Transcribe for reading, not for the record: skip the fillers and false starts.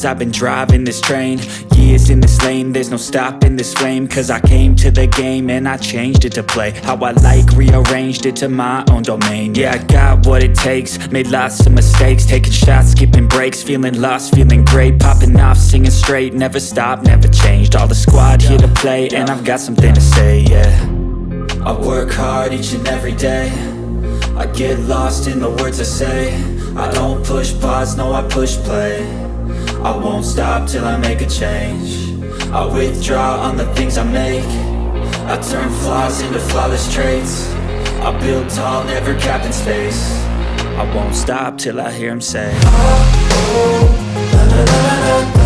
years I've been driving this train, years in this lane, there's no stopping this flame. Cause I came to the game and I changed it to play how I like, rearranged it to my own domain. Yeah, I got what it takes, made lots of mistakes, taking shots, skipping breaks, feeling lost, feeling great, popping off, singing straight, never stopped, never changed. All the squad here to play and I've got something to say, yeah. I work hard each and every day, I get lost in the words I say. I don't push pause, no I push play. I won't stop till I make a change. I withdraw on the things I make. I turn flaws into flawless traits. I build tall, never capped in space. I won't stop till I hear him say, oh, oh, la, la, la, la, la.